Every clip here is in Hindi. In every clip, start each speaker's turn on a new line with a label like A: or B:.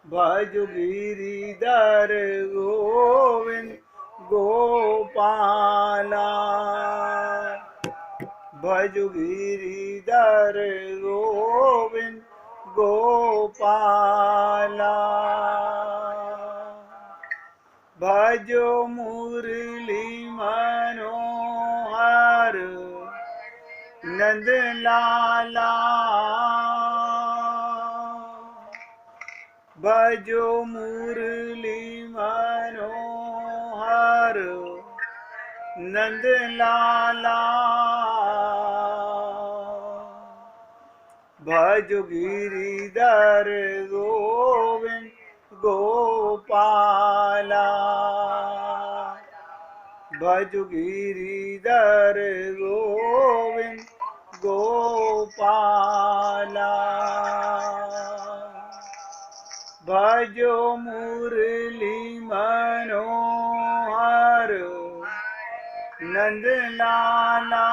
A: भज गिरिधर गोविंद गोपाला। भज गिरिधर गोविंद गोपाला। भजो मुरली मनोहर नंद लाला। भजो मुरली मनोहर नंद लाला। भज गिरिधर गोविंद गोपाला। भज गिरिधर गोविंद गोपाला। भजो मुरली मनोहर नंद लाला।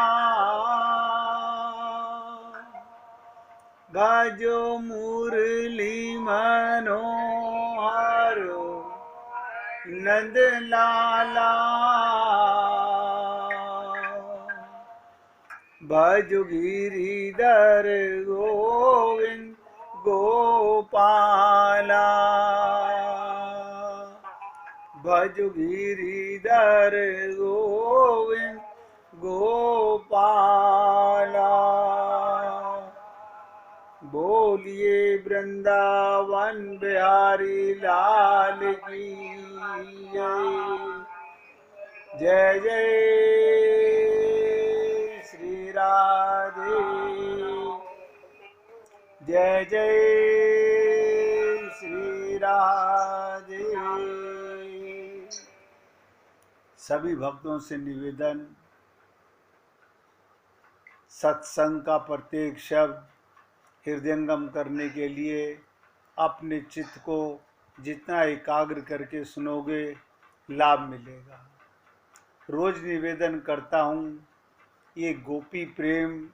A: भजो मुरली मनोहर नंद लाला। भज गिरिधर गोविंद गोपाला। भज गिरिधर गोविंद गोपाला। बोलिए वृंदावन बिहारी लाल की जय। जय श्री राधे। जय जय श्री राधे। सभी भक्तों से निवेदन, सत्संग का प्रत्येक शब्द हृदयंगम करने के लिए अपने चित्त को जितना एकाग्र करके सुनोगे लाभ मिलेगा। रोज निवेदन करता हूँ, ये गोपी प्रेम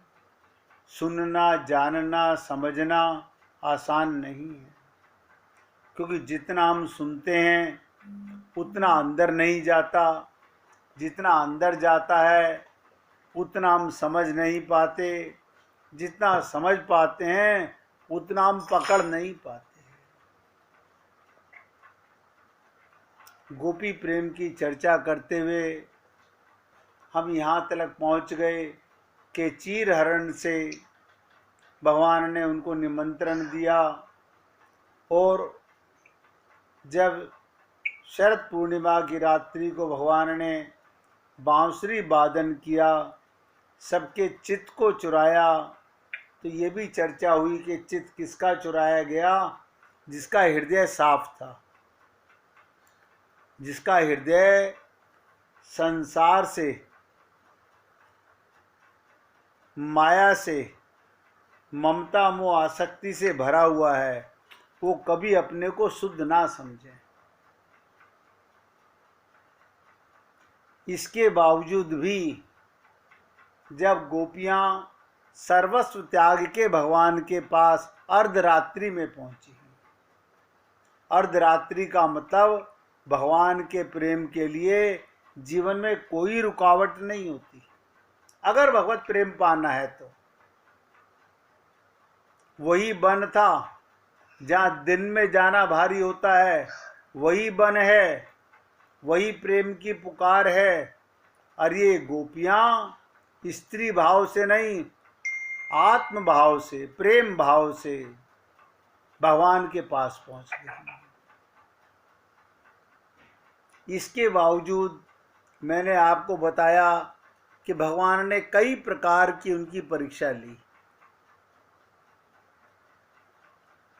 A: सुनना, जानना, समझना आसान नहीं है, क्योंकि जितना हम सुनते हैं उतना अंदर नहीं जाता, जितना अंदर जाता है उतना हम समझ नहीं पाते, जितना समझ पाते हैं उतना हम पकड़ नहीं पाते। गोपी प्रेम की चर्चा करते हुए हम यहाँ तक पहुँच गए कि चीर हरण से भगवान ने उनको निमंत्रण दिया, और जब शरद पूर्णिमा की रात्रि को भगवान ने बांसुरी वादन किया, सबके चित्त को चुराया, तो ये भी चर्चा हुई कि चित्त किसका चुराया गया? जिसका हृदय साफ था, जिसका हृदय संसार से, माया से, ममता मोह आसक्ति से भरा हुआ है, वो कभी अपने को शुद्ध ना समझे। इसके बावजूद भी जब गोपियां सर्वस्व त्याग के भगवान के पास अर्धरात्रि में पहुंची, अर्धरात्रि का मतलब भगवान के प्रेम के लिए जीवन में कोई रुकावट नहीं होती। अगर भगवत प्रेम पाना है तो वही वन था जहाँ दिन में जाना भारी होता है, वही वन है, वही प्रेम की पुकार है। और ये गोपियाँ स्त्री भाव से नहीं, आत्म भाव से, प्रेम भाव से भगवान के पास पहुंच गई। इसके बावजूद मैंने आपको बताया कि भगवान ने कई प्रकार की उनकी परीक्षा ली।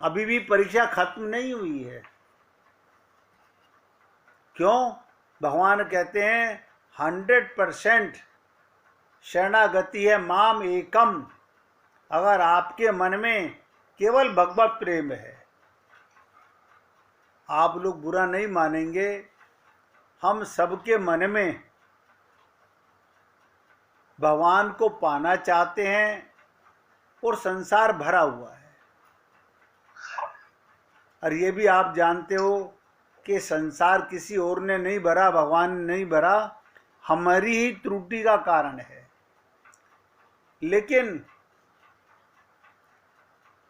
A: अभी भी परीक्षा खत्म नहीं हुई है। क्यों? भगवान कहते हैं 100% शरणागति है माम एकम। अगर आपके मन में केवल भगवत प्रेम है, आप लोग बुरा नहीं मानेंगे, हम सबके मन में भगवान को पाना चाहते हैं और संसार भरा हुआ है। और ये भी आप जानते हो कि संसार किसी और ने नहीं भरा, भगवान ने नहीं भरा, हमारी ही त्रुटि का कारण है। लेकिन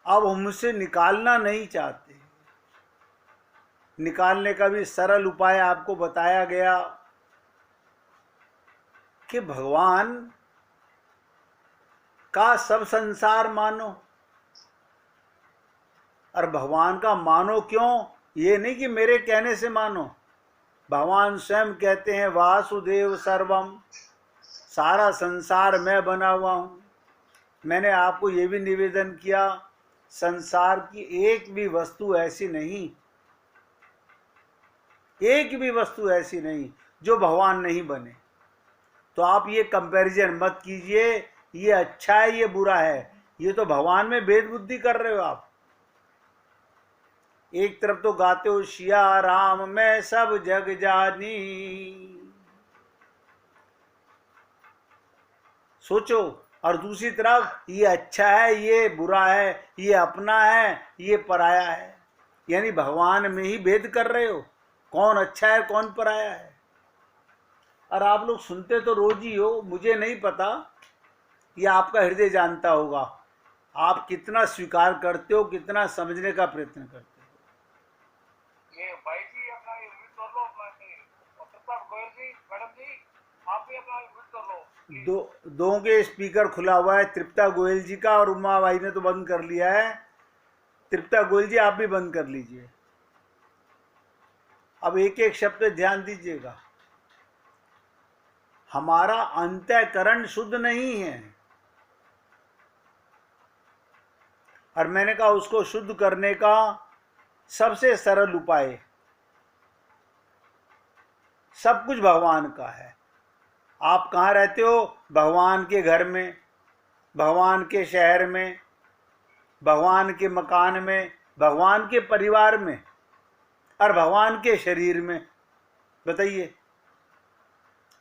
A: अब हमसे निकालना नहीं चाहते। निकालने का भी सरल उपाय आपको बताया गया कि भगवान का सब संसार मानो। और भगवान का मानो क्यों, ये नहीं कि मेरे कहने से मानो। भगवान स्वयं कहते हैं वासुदेव सर्वम, सारा संसार मैं बना हुआ हूं। मैंने आपको ये भी निवेदन किया, संसार की एक भी वस्तु ऐसी नहीं, एक भी वस्तु ऐसी नहीं जो भगवान नहीं बने। तो आप ये कंपैरिजन मत कीजिए, ये अच्छा है ये बुरा है, ये तो भगवान में भेद बुद्धि कर रहे हो आप। एक तरफ तो गाते हो सिया राम मैं सब जग जानी, सोचो, और दूसरी तरफ ये अच्छा है ये बुरा है, ये अपना है ये पराया है। यानी भगवान में ही भेद कर रहे हो, कौन अच्छा है कौन पराया है। और आप लोग सुनते तो रोज ही हो, मुझे नहीं पता, ये आपका हृदय जानता होगा, आप कितना स्वीकार करते हो, कितना समझने का प्रयत्न करते हो।
B: ये भाई जी अपना म्यूट कर लो, प्रताप गोयल जी, मैडम जी आप भी अपना म्यूट कर लो।
A: दो के स्पीकर खुला हुआ है, तृप्ता गोयल जी का और उमा भाई ने तो बंद कर लिया है। तृप्ता गोयल जी आप भी बंद कर लीजिए। अब एक एक शब्द पे ध्यान दीजिएगा। हमारा अंतःकरण शुद्ध नहीं है, और मैंने कहा उसको शुद्ध करने का सबसे सरल उपाय, सब कुछ भगवान का है। आप कहाँ रहते हो, भगवान के घर में, भगवान के शहर में, भगवान के मकान में, भगवान के परिवार में, और भगवान के शरीर में। बताइए,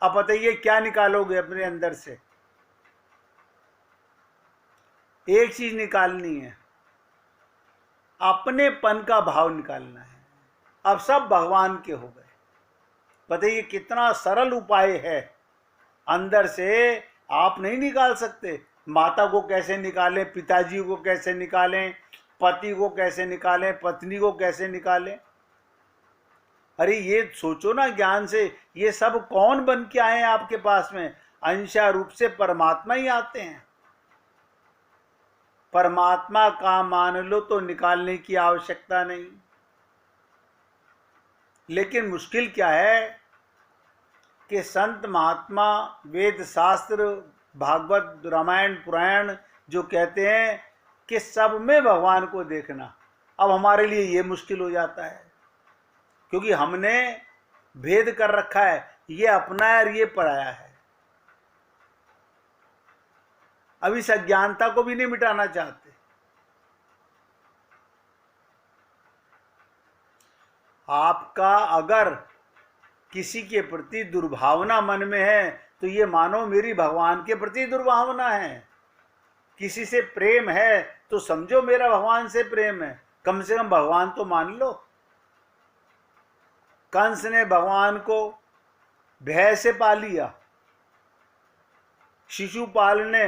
A: अब बताइए क्या निकालोगे अपने अंदर से। एक चीज निकालनी है, अपनेपन का भाव निकालना है। अब सब भगवान के हो गए। बताइए कितना सरल उपाय है। अंदर से आप नहीं निकाल सकते। माता को कैसे निकालें, पिताजी को कैसे निकालें, पति को कैसे निकालें, पत्नी को कैसे निकालें। अरे ये सोचो ना ज्ञान से, ये सब कौन बन के आए हैं आपके पास में, अंशा रूप से परमात्मा ही आते हैं। परमात्मा का मान लो तो निकालने की आवश्यकता नहीं। लेकिन मुश्किल क्या है कि संत महात्मा, वेद शास्त्र, भागवत, रामायण, पुराण जो कहते हैं कि सब में भगवान को देखना, अब हमारे लिए ये मुश्किल हो जाता है, क्योंकि हमने भेद कर रखा है, ये अपना है और ये पराया है। अब इस अज्ञानता को भी नहीं मिटाना चाहते। आपका अगर किसी के प्रति दुर्भावना मन में है तो ये मानो मेरी भगवान के प्रति दुर्भावना है। किसी से प्रेम है तो समझो मेरा भगवान से प्रेम है। कम से कम भगवान तो मान लो। कंस ने भगवान को भय से पा लिया, शिशुपाल ने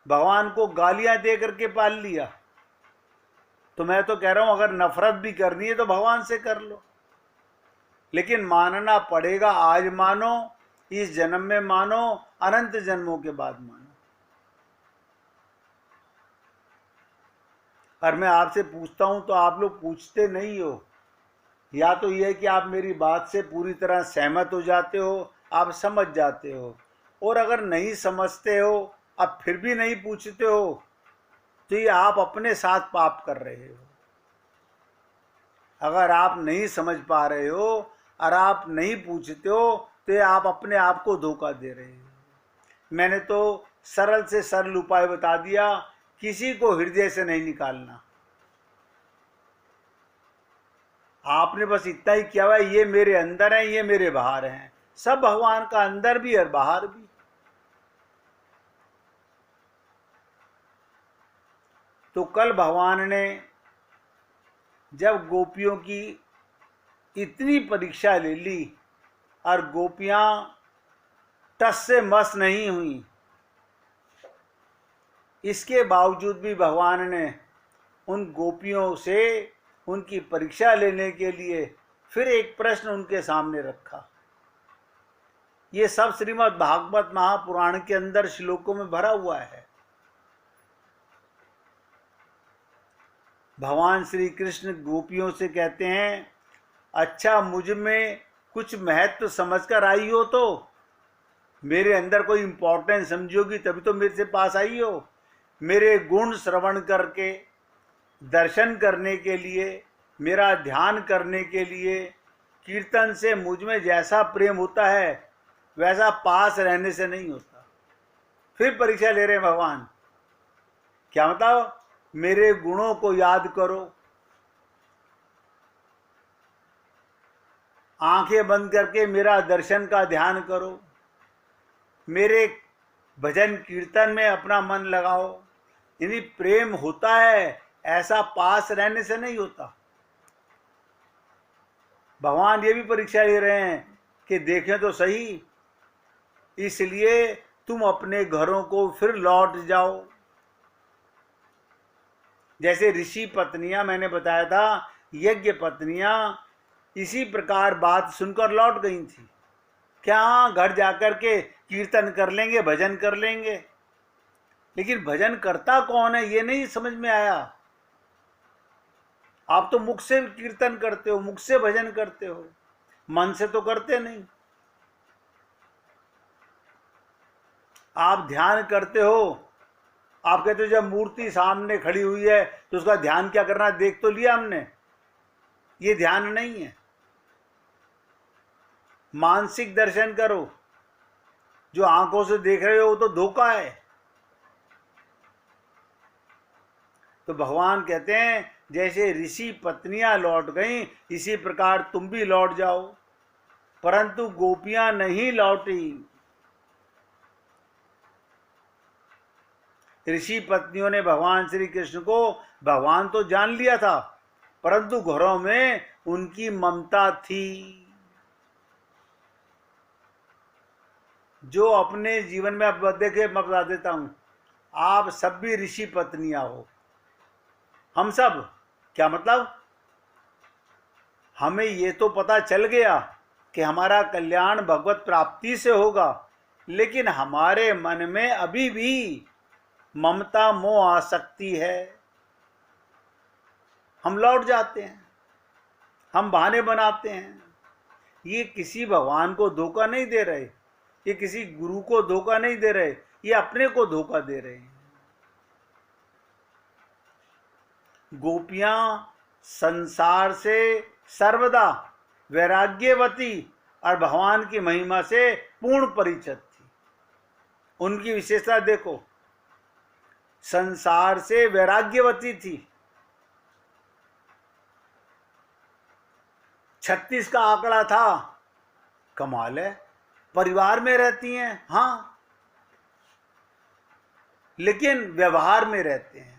A: भगवान को गालियां दे करके पाल लिया। तो मैं तो कह रहा हूं अगर नफरत भी करनी है तो भगवान से कर लो, लेकिन मानना पड़ेगा। आज मानो, इस जन्म में मानो, अनंत जन्मों के बाद मानो। और मैं आपसे पूछता हूं तो आप लोग पूछते नहीं हो। या तो यह कि आप मेरी बात से पूरी तरह सहमत हो जाते हो, आप समझ जाते हो, और अगर नहीं समझते हो, अब फिर भी नहीं पूछते हो, तो ये आप अपने साथ पाप कर रहे हो। अगर आप नहीं समझ पा रहे हो और आप नहीं पूछते हो तो ये आप अपने आप को धोखा दे रहे हो। मैंने तो सरल से सरल उपाय बता दिया, किसी को हृदय से नहीं निकालना। आपने बस इतना ही किया हुआ, ये मेरे अंदर है, ये मेरे बाहर हैं। सब भगवान का अंदर भी और बाहर भी। तो कल भगवान ने जब गोपियों की इतनी परीक्षा ले ली और गोपियां टस से मस नहीं हुई, इसके बावजूद भी भगवान ने उन गोपियों से उनकी परीक्षा लेने के लिए फिर एक प्रश्न उनके सामने रखा। ये सब श्रीमद् भागवत महापुराण के अंदर श्लोकों में भरा हुआ है। भगवान श्री कृष्ण गोपियों से कहते हैं, अच्छा मुझ में कुछ महत्व समझकर आई हो तो मेरे अंदर कोई इंपॉर्टेंस समझोगी तभी तो मेरे से पास आई हो। मेरे गुण श्रवण करके दर्शन करने के लिए, मेरा ध्यान करने के लिए, कीर्तन से मुझ में जैसा प्रेम होता है वैसा पास रहने से नहीं होता। फिर परीक्षा ले रहे हैं भगवान, क्या मतलब? मेरे गुणों को याद करो, आंखें बंद करके मेरा दर्शन का ध्यान करो, मेरे भजन कीर्तन में अपना मन लगाओ। यानी प्रेम होता है, ऐसा पास रहने से नहीं होता। भगवान ये भी परीक्षा ले रहे हैं कि देखें तो सही, इसलिए तुम अपने घरों को फिर लौट जाओ। जैसे ऋषि पत्नियां, मैंने बताया था, यज्ञ पत्नियां इसी प्रकार बात सुनकर लौट गई थी। क्या घर जाकर के कीर्तन कर लेंगे, भजन कर लेंगे, लेकिन भजन करता कौन है ये नहीं समझ में आया। आप तो मुख से कीर्तन करते हो, मुख से भजन करते हो, मन से तो करते नहीं। आप ध्यान करते हो, आप कहते हो जब मूर्ति सामने खड़ी हुई है तो उसका ध्यान क्या करना, देख तो लिया हमने, ये ध्यान नहीं है। मानसिक दर्शन करो, जो आंखों से देख रहे हो वो तो धोखा है। तो भगवान कहते हैं जैसे ऋषि पत्नियां लौट गईं, इसी प्रकार तुम भी लौट जाओ। परंतु गोपियां नहीं लौटी। ऋषि पत्नियों ने भगवान श्री कृष्ण को भगवान तो जान लिया था, परंतु घरों में उनकी ममता थी। जो अपने जीवन में, अब देखे मैं बता देता हूं, आप सब भी ऋषि पत्नियां हो, हम सब। क्या मतलब? हमें ये तो पता चल गया कि हमारा कल्याण भगवत प्राप्ति से होगा, लेकिन हमारे मन में अभी भी ममता मोह आसक्ति है। हम लौट जाते हैं, हम बहाने बनाते हैं। ये किसी भगवान को धोखा नहीं दे रहे, ये किसी गुरु को धोखा नहीं दे रहे, ये अपने को धोखा दे रहे हैं। गोपियां संसार से सर्वदा वैराग्यवती और भगवान की महिमा से पूर्ण परिचित थी। उनकी विशेषता देखो, संसार से वैराग्यवती थी। 36 का आंकड़ा था, कमाल है। परिवार में रहती हैं, हाँ, लेकिन व्यवहार में रहते हैं।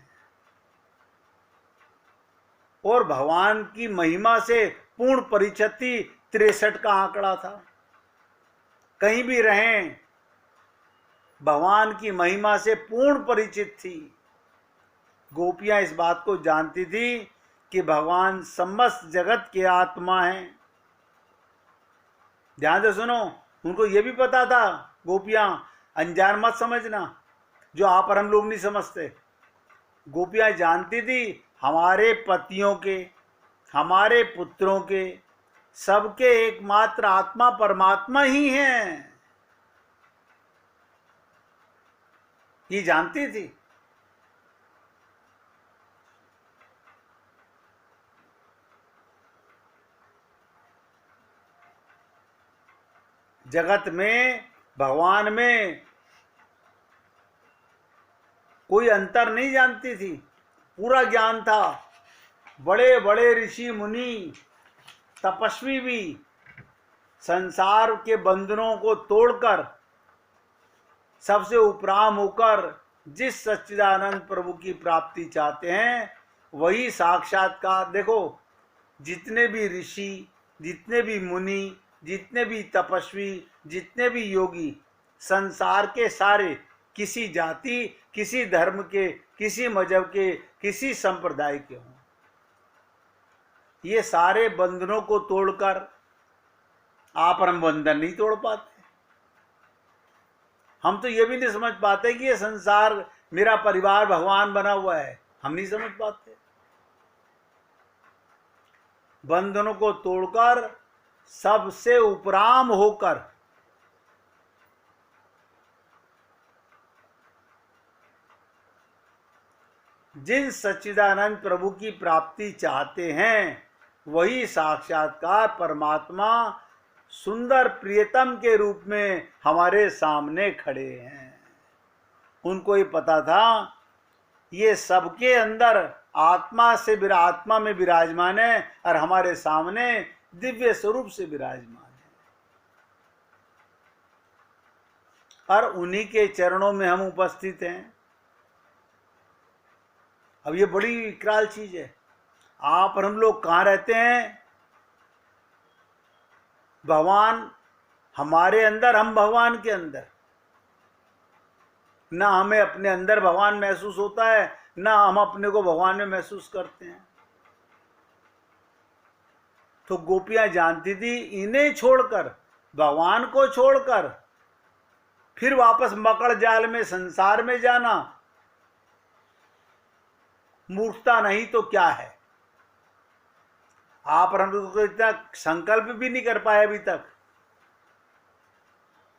A: और भगवान की महिमा से पूर्ण परिचित थी, 63 का आंकड़ा था। कहीं भी रहें, भगवान की महिमा से पूर्ण परिचित थी। गोपियां इस बात को जानती थी कि भगवान समस्त जगत के आत्मा हैं। ध्यान से सुनो, उनको यह भी पता था, गोपियां अनजान मत समझना, जो आप और हम लोग नहीं समझते। गोपियां जानती थी हमारे पतियों के, हमारे पुत्रों के, सबके एकमात्र आत्मा परमात्मा ही हैं, ये जानती थी। जगत में, भगवान में कोई अंतर नहीं जानती थी, पूरा ज्ञान था। बड़े बड़े ऋषि मुनि, तपस्वी भी संसार के बंधनों को तोड़कर, सबसे उपराम होकर जिस सच्चिदानंद प्रभु की प्राप्ति चाहते हैं, वही साक्षात्कार। देखो, जितने भी ऋषि, जितने भी मुनि, जितने भी तपस्वी, जितने भी योगी, संसार के सारे, किसी जाति, किसी धर्म के, किसी मजहब के, किसी संप्रदाय के हों, ये सारे बंधनों को तोड़कर, आप और हम बंधन नहीं तोड़ पाते। हम तो ये भी नहीं समझ पाते कि ये संसार, मेरा परिवार भगवान बना हुआ है, हम नहीं समझ पाते। बंधनों को तोड़कर, सबसे उपराम होकर, जिन सच्चिदानंद प्रभु की प्राप्ति चाहते हैं, वही साक्षात्कार परमात्मा सुंदर प्रियतम के रूप में हमारे सामने खड़े हैं। उनको ये पता था ये सबके अंदर आत्मा में विराजमान है और हमारे सामने दिव्य स्वरूप से विराजमान है, और उन्हीं के चरणों में हम उपस्थित हैं। अब ये बड़ी विकराल चीज है। आप और हम लोग कहाँ रहते हैं? भगवान हमारे अंदर, हम भगवान के अंदर। ना हमें अपने अंदर भगवान महसूस होता है, ना हम अपने को भगवान में महसूस करते हैं। तो गोपियां जानती थी इन्हें छोड़कर, भगवान को छोड़कर फिर वापस मकड़ जाल में, संसार में जाना मूर्खता नहीं तो क्या है। आप और हम लोग तो इतना संकल्प भी नहीं कर पाए अभी तक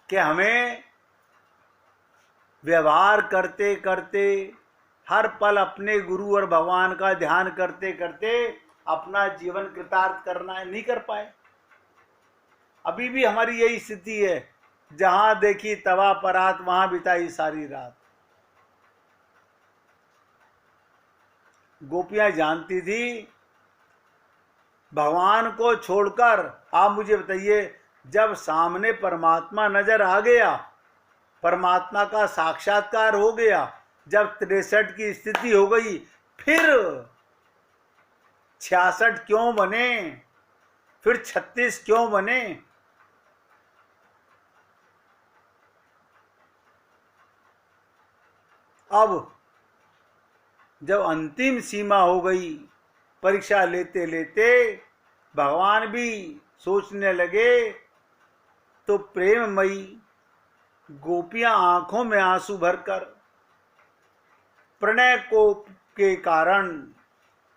A: कि हमें व्यवहार करते करते, हर पल अपने गुरु और भगवान का ध्यान करते करते अपना जीवन कृतार्थ करना है। नहीं कर पाए। अभी भी हमारी यही स्थिति है, जहां देखी तवा परात, वहां बिताई सारी रात। गोपियां जानती थी भगवान को छोड़कर, आप मुझे बताइए, जब सामने परमात्मा नजर आ गया, परमात्मा का साक्षात्कार हो गया, जब 63 की स्थिति हो गई, फिर 66 क्यों बने, फिर 36 क्यों बने? अब जब अंतिम सीमा हो गई, परीक्षा लेते लेते भगवान भी सोचने लगे, तो प्रेममयी गोपियां आंखों में आंसू भरकर प्रणय को के कारण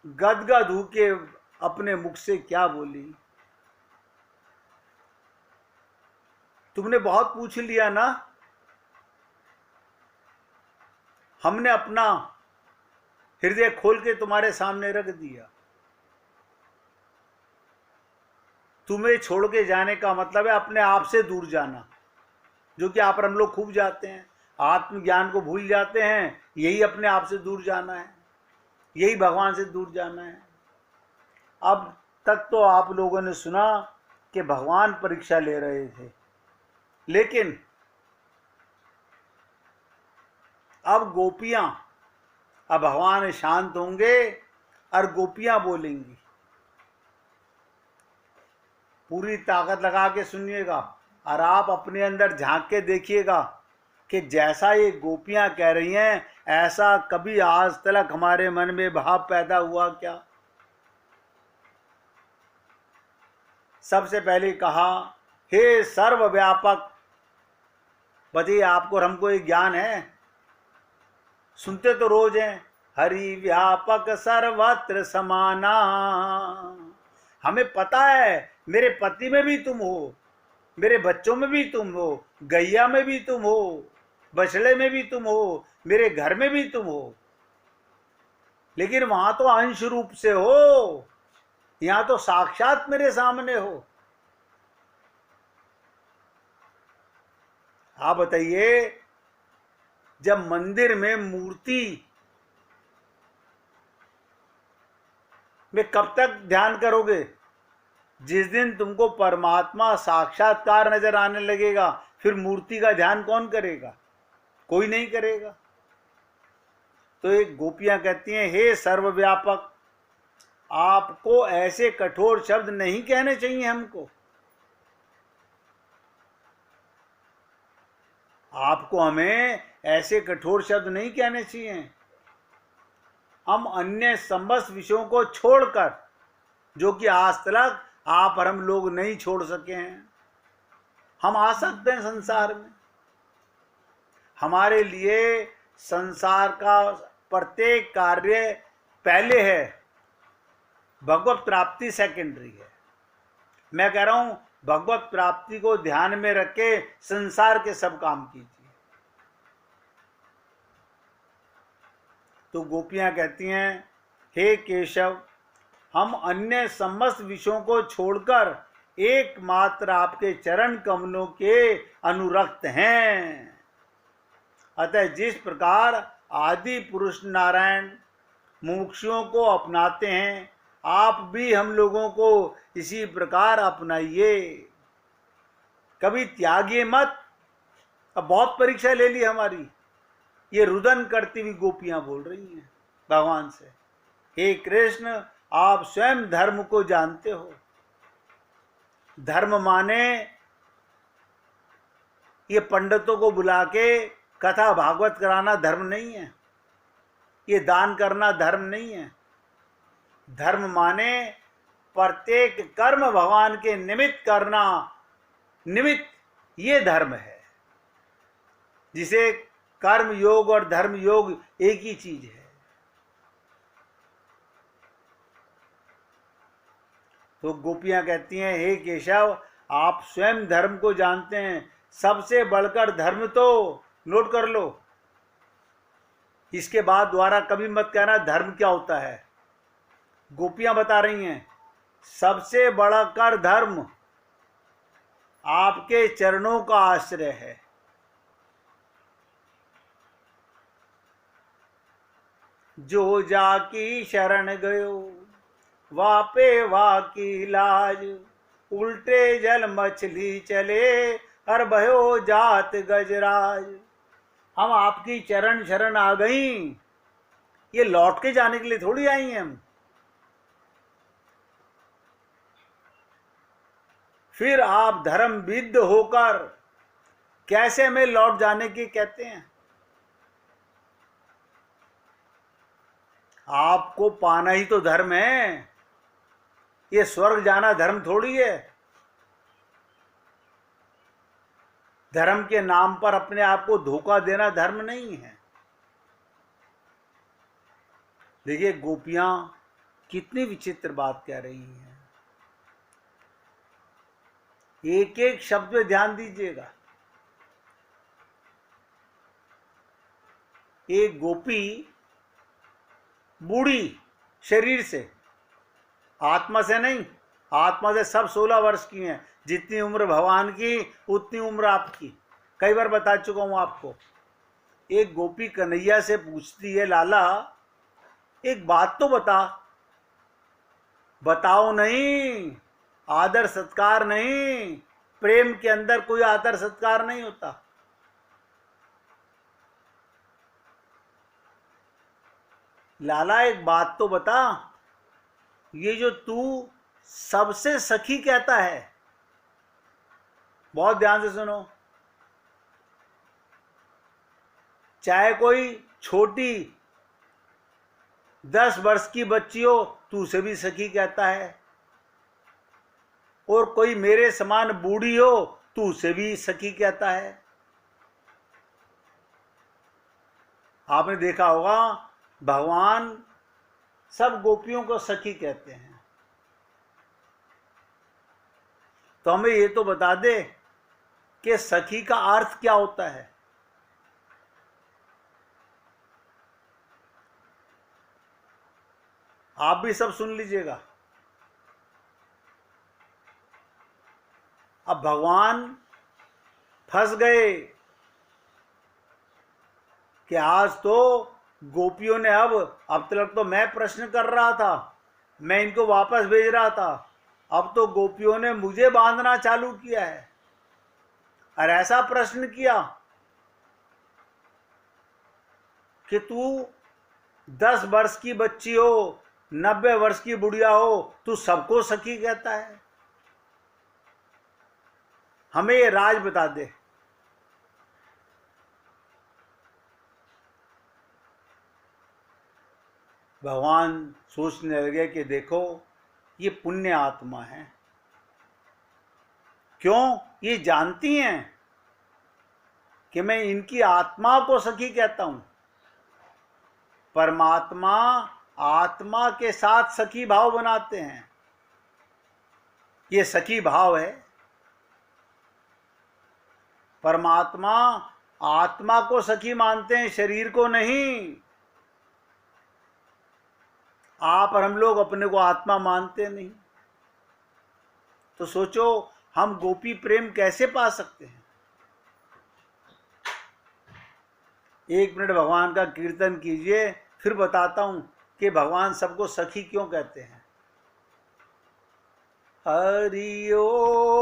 A: गदगद होके अपने मुख से क्या बोली? तुमने बहुत पूछ लिया ना, हमने अपना हृदय खोल के तुम्हारे सामने रख दिया। तुम्हें छोड़ के जाने का मतलब है अपने आप से दूर जाना, जो कि आप और हम लोग खूब जाते हैं। आत्मज्ञान को भूल जाते हैं, यही अपने आप से दूर जाना है, यही भगवान से दूर जाना है। अब तक तो आप लोगों ने सुना कि भगवान परीक्षा ले रहे थे, लेकिन अब गोपियां, अब भगवान शांत होंगे और गोपियां बोलेंगी। पूरी ताकत लगा के सुनिएगा और आप अपने अंदर झांक के देखिएगा कि जैसा ये गोपियां कह रही हैं, ऐसा कभी आज तक हमारे मन में भाव पैदा हुआ क्या? सबसे पहले कहा, हे सर्वव्यापक। बताइए, आपको और हमको ये ज्ञान है? सुनते तो रोज हैं, हरि व्यापक सर्वत्र समाना। हमें पता है मेरे पति में भी तुम हो, मेरे बच्चों में भी तुम हो, गैया में भी तुम हो, बछड़े में भी तुम हो, मेरे घर में भी तुम हो। लेकिन वहां तो अंश रूप से हो, यहां तो साक्षात मेरे सामने हो। आप बताइए, जब मंदिर में मूर्ति में कब तक ध्यान करोगे? जिस दिन तुमको परमात्मा साक्षात्कार नजर आने लगेगा, फिर मूर्ति का ध्यान कौन करेगा? कोई नहीं करेगा। तो एक गोपियां कहती हैं, हे सर्वव्यापक, आपको ऐसे कठोर शब्द नहीं कहने चाहिए हमको। आपको हमें ऐसे कठोर शब्द नहीं कहने चाहिए। हम अन्य समस्त विषयों को छोड़कर, जो कि आज तक आप और हम लोग नहीं छोड़ सके हैं, हम आ सकते हैं संसार में। हमारे लिए संसार का प्रत्येक कार्य पहले है, भगवत प्राप्ति सेकेंडरी है। मैं कह रहा हूं भगवत प्राप्ति को ध्यान में रख के संसार के सब काम कीजिए। तो गोपियां कहती हैं, हे केशव, हम अन्य समस्त विषयों को छोड़कर एकमात्र आपके चरण कमलों के अनुरक्त हैं। अतः जिस प्रकार आदि पुरुष नारायण मुमुक्षुओं को अपनाते हैं, आप भी हम लोगों को इसी प्रकार अपनाइए। कभी त्यागिए मत। अब बहुत परीक्षा ले ली हमारी, ये रुदन करती हुई गोपियां बोल रही हैं भगवान से, हे कृष्ण, आप स्वयं धर्म को जानते हो। धर्म माने ये पंडितों को बुला के कथा भागवत कराना धर्म नहीं है, ये दान करना धर्म नहीं है। धर्म माने प्रत्येक कर्म भगवान के निमित्त करना, निमित्त ये धर्म है, जिसे कर्म योग और धर्म योग एक ही चीज है। तो गोपियां कहती हैं, हे केशव, आप स्वयं धर्म को जानते हैं। सबसे बढ़कर धर्म तो नोट कर लो, इसके बाद द्वारा कभी मत कहना धर्म क्या होता है। गोपियां बता रही हैं, सबसे बड़ा कर धर्म आपके चरणों का आश्रय है। जो जाकी शरण गयो वापे वाकी लाज, उल्टे जल मछली चले हर भयो जात गजराज। हम आपकी चरण शरण आ गई, ये लौट के जाने के लिए थोड़ी आई हैं हम। फिर आप धर्म विद्ध होकर कैसे हमें लौट जाने की कहते हैं। आपको पाना ही तो धर्म है, ये स्वर्ग जाना धर्म थोड़ी है। धर्म के नाम पर अपने आप को धोखा देना धर्म नहीं है। देखिए गोपियां कितनी विचित्र बात कह रही हैं। एक एक शब्द पे ध्यान दीजिएगा। एक गोपी बूढ़ी शरीर से, आत्मा से नहीं, आत्मा से सब 16 वर्ष की हैं। जितनी उम्र भगवान की उतनी उम्र आपकी। कई बार बता चुका हूं आपको। एक गोपी कन्हैया से पूछती है, लाला एक बात तो बता। बताओ नहीं, आदर सत्कार नहीं, प्रेम के अंदर कोई आदर सत्कार नहीं होता। लाला एक बात तो बता, ये जो तू सबसे सखी कहता है, बहुत ध्यान से सुनो, चाहे कोई छोटी 10 वर्ष की बच्ची हो, तू उसे भी सखी कहता है, और कोई मेरे समान बूढ़ी हो, तू उसे भी सखी कहता है। आपने देखा होगा भगवान सब गोपियों को सखी कहते हैं। तो हमें ये तो बता दे कि सखी का अर्थ क्या होता है। आप भी सब सुन लीजिएगा। अब भगवान फंस गए कि आज तो गोपियों ने अब तक तो मैं प्रश्न कर रहा था, मैं इनको वापस भेज रहा था, अब तो गोपियों ने मुझे बांधना चालू किया है। और ऐसा प्रश्न किया कि तू 10 वर्ष की बच्ची हो, 90 वर्ष की बुढ़िया हो, तू सबको सखी कहता है। हमें ये राज बता दे। भगवान सोचने लगे कि देखो ये पुण्य आत्मा है। क्यों? ये जानती हैं कि मैं इनकी आत्मा को सखी कहता हूं। परमात्मा आत्मा के साथ सखी भाव बनाते हैं, ये सखी भाव है। परमात्मा आत्मा को सखी मानते हैं, शरीर को नहीं। आप और हम लोग अपने को आत्मा मानते नहीं। तो सोचो हम गोपी प्रेम कैसे पा सकते हैं। 1 मिनट भगवान का कीर्तन कीजिए, फिर बताता हूं कि भगवान सबको सखी क्यों कहते हैं। हरि ओम।